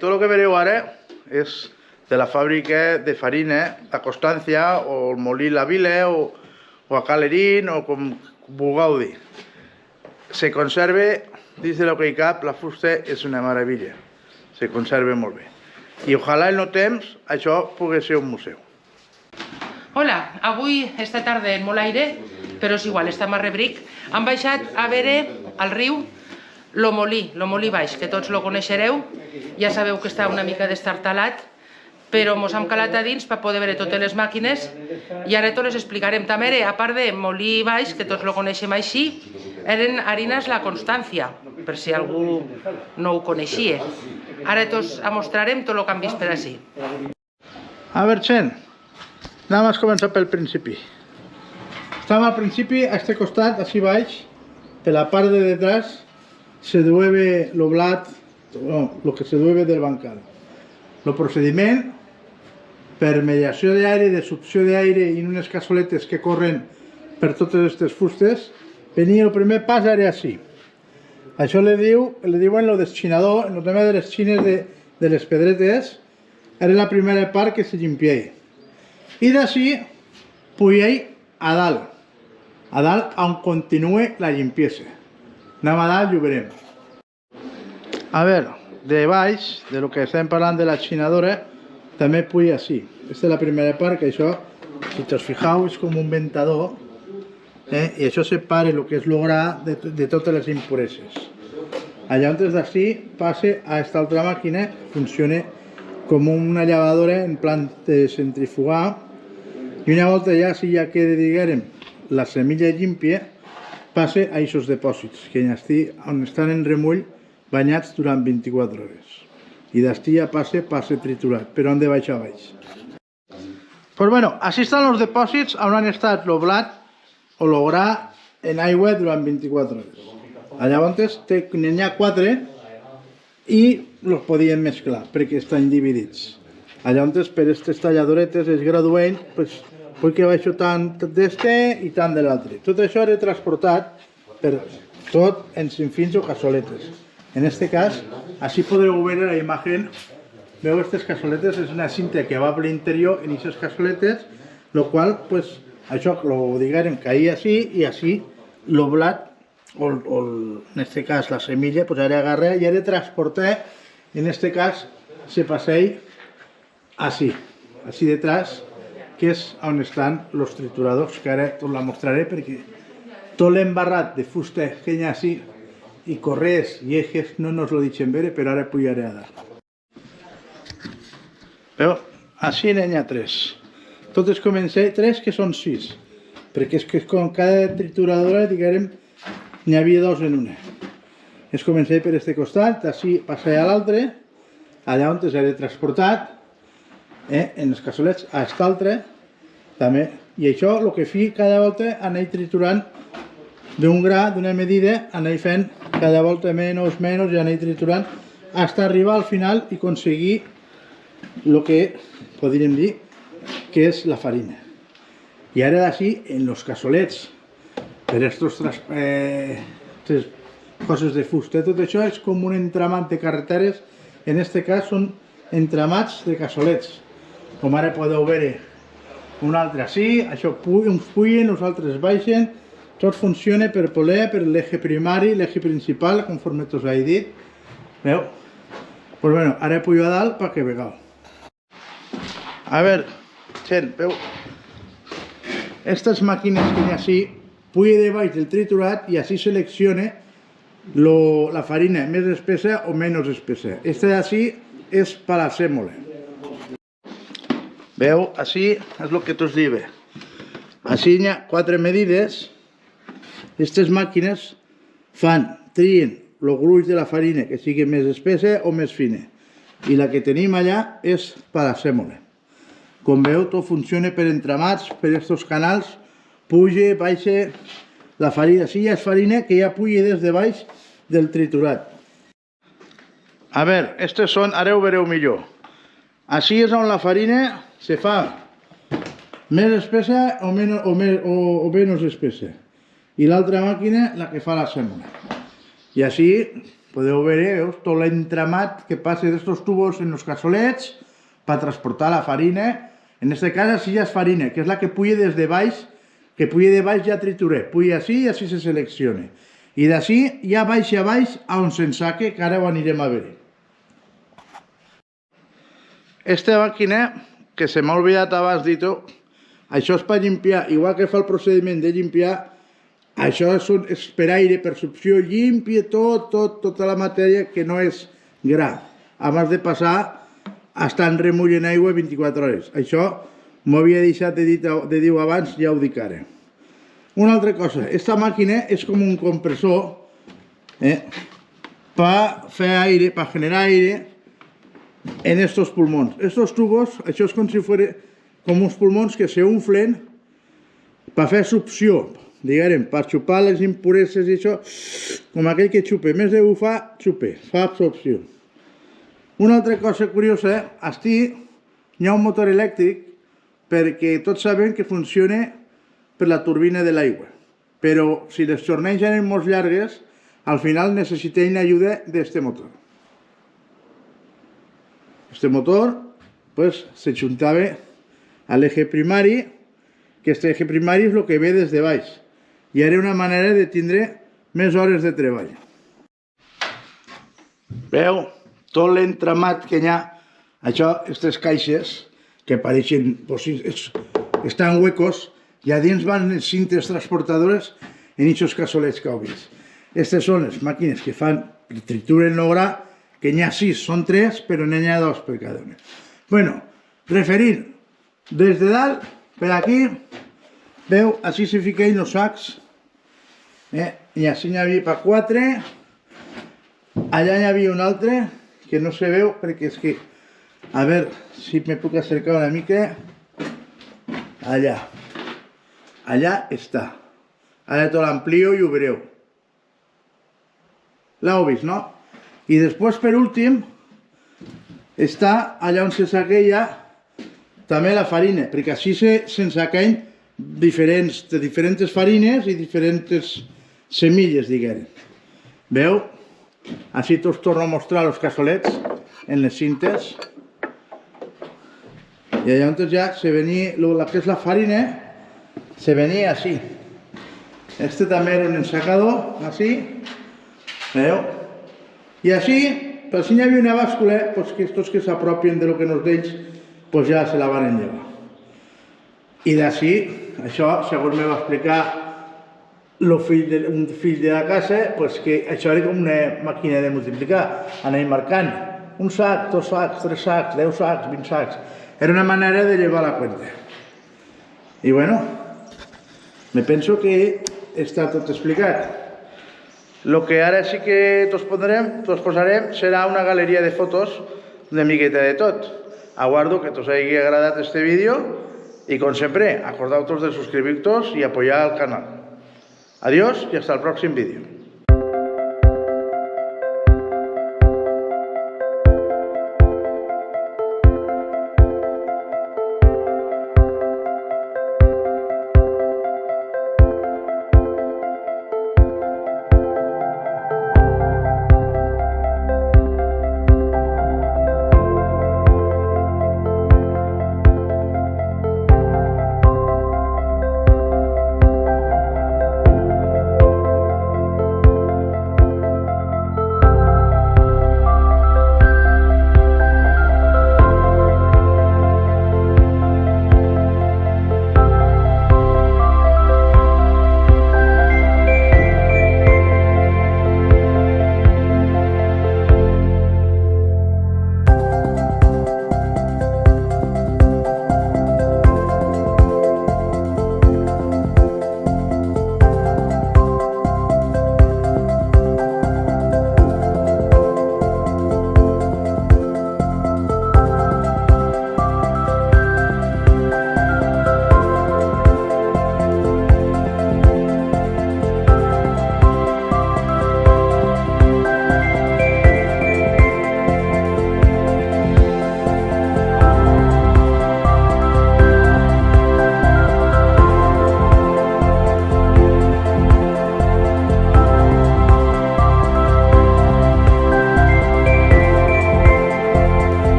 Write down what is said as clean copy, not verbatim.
Tot el que veureu ara és de la fàbrica de farina, la Constància, o el Molí La Vila, o a Calerín, o com vulgueu dir. Se conserva, dins de lo que hi cap, la fusta és una meravella. Se conserva molt bé. I ojalà en el temps això pogués ser un museu. Hola, avui, esta tarda en molt aire, però és igual, estem a Rebric. Hem baixat a veure al riu lo molí baix, que tots lo coneixereu. Ja sabeu que està una mica destartalat, però mos hem calat a dins per poder veure totes les màquines i ara tot les explicarem. També, a part de molí baix, que tots lo coneixem així, eren harinas La Constància, per si algú no ho coneixia. Ara tots mostrarem tot el que hem vist per ací. A veure, Chen, anem a començar pel principi. Estamos al principi, a este costat, així baix, per la part de detrás, se dueve lo blat, lo que se dueve del bancal. El procediment, per mediació d'aire, de succió d'aire i unes cassoletes que corren per totes aquestes fustes, venia el primer pas era així. Això le diuen lo deschinador, en el tema de les xines de les pedretes, era la primera part que se limpiava. I d'ací pujava a dalt on continua la limpiesa. Anem a dalt i ho veurem. A veure, de baix, de lo que estem parlant de la xinadora, també puja així. Aquesta és la primera part, que això, si us fixeu, és com un ventador, i això separa el que és el gra de totes les impureses. Allà on des d'ací passa a aquesta altra màquina, funciona com una llevadora en plan de centrifugar, i una volta ja, si ja queda, diguem, la semilla llímpia, passa a aquests depòsits, que on estan en remull banyats durant 24 hores. I d'ací ja passa triturat, però han de baixar a baix. Pues bueno, així estan els depòsits on han estat el blat o el gra en aigua durant 24 hores. Allà on n'hi ha 4 i els podien mesclar perquè estan dividits. Allà on per aquestes talladoretes es graduent, vull que baixo tant d'este i tant de l'altre. Tot això era transportat per tot en sinfins o cassoletes. En este cas, així podreu veure la imatge. Veu, aquestes cassoletes és una cinta que va per l'interior en aquestes cassoletes, el qual, això, diguem, caia així i així el blat, o en este cas la semilla, ara agarra i ha de transportar, en este cas, se passeix així detrás, que és on estan els trituradors, que ara us la mostraré perquè tot l'embarrat de fusta que hi ha així i correes i ejes no ens ho deixen veure, però ara pujaré a dalt. Veu? Així n'hi ha 3. Totes comencen 3, que són 6, perquè és que com cada trituradora, diguem, n'hi havia 2 en una. Es comença per aquest costat, així passa a l'altre, allà on s'ha transportat, en els cassolets, a aquest altre, també. I això, el que fi cada volta, anar triturant d'un gra, d'una medida, anar fent cada volta menys, i anar triturant, fins a arribar al final i aconseguir el que podríem dir que és la farina. I ara d'ací, en els cassolets, per aquestes coses de fusta, tot això és com un entramat de carreteres, en aquest cas són entramats de cassolets. Com ara podeu veure un altre així, això uns pugen, els altres baixen, tot funciona per poder, per l'eje primari, l'eje principal, conforme us he dit. Veu? Doncs bueno, ara pujo a dalt perquè vegeu. A veure, gent, veu? Aquestes màquines que hi ha així, puja de baix del triturat i així selecciona la farina més espessa o menys espessa. Aquesta d'ací és per a la sèmola. Veu, així és el que t'us diu. Així hi ha 4 medides. Aquestes màquines trien el gruix de la farina que sigui més espessa o més fina. I la que tenim allà és per a la sèmola. Com veu, tot funciona per entramats, per aquests canals, puja, baixa la farina. Així és farina que ja puja des de baix del triturat. A veure, aquestes són, ara ho veureu millor. Així és on la farina se fa més espessa o menys espessa. I l'altra màquina, la que fa la sèmola. I així podeu veure, veus, tot l'entramat que passa d'estos tubos en els cassolets per transportar la farina. En este cas, així ja és farina, que és la que puja des de baix, que puja de baix ja trituré, puja així i així se selecciona. I d'ací ja baixa a baix on s'ensaque, que ara ho anirem a veure. Esta màquina, que se m'ha oblidat abans dir-ho, això és per limpiar, igual que fa el procediment de limpiar, això és per aire, per succió, limpia tota la matèria que no és gra, abans de passar a estar en remull en aigua 24 hores. Això m'ho havia deixat de dir abans, ja ho dic ara. Una altra cosa, aquesta màquina és com un compressor per fer aire, per generar aire en estos pulmons. Estos tubos, això és com si fos com uns pulmons que s'unflen per fer succió, diguem, per xupar les impureses i això, com aquell que xupa, més de bufar, xupa, fa absorció. Una altra cosa curiosa, aquí hi ha un motor elèctric perquè tots sabem que funciona per la turbina de l'aigua, però si les torneig eren molt llargues, al final necessitem ajuda d'este motor. Este motor se juntava a l'eje primari, que este eje primari és el que ve des de baix, i era una manera de tindre més hores de treball. Veu tot l'entramat que hi ha, això, aquestes caixes, que pareixen, estan huecos, i a dins van les cintes transportadores en aquests cassolets que heu vist. Aquestes són les màquines que fan, trituren el gra, que n'hi ha 6, són 3, però n'hi ha 2 per cada una. Bueno, referint, des de dalt, per aquí, veu, així se fiquen els sacs, i així n'hi havia per 4, allà n'hi havia un altre, que no se veu perquè és que, a veure si me puc acercar una mica, allà està. Ara te l'amplio i ho veureu. L'heu vist, no? I després, per últim, està allà on se saqueja també la farina, perquè així s'ensaqueien de diferents farines i diferents semilles, diguem. Veu? Així us torno a mostrar els cassolets en les cintes. I allà on ja se venia, el que és la farina, se venia així. Este també era un ensacador, així. Veu? I així, per si hi havia una bàscula, que tots que s'apropien de lo que no és d'ells, ja se la van enllevar. I d'ací, això, segons me va explicar un fill de la casa, que això era com una màquina de multiplicar, anar marcant un sac, 2 sacs, 3 sacs, 10 sacs, 20 sacs. Era una manera de llevar la cuenta. I bueno, me penso que està tot explicat. El que ara sí que t'os posarem serà una galeria de fotos una miqueta de tot. Aguardo que t'os hagi agradat este vídeo i, com sempre, acordeu-vos de subscriure-vos i apoyar el canal. Adiós i hasta el pròxim vídeo.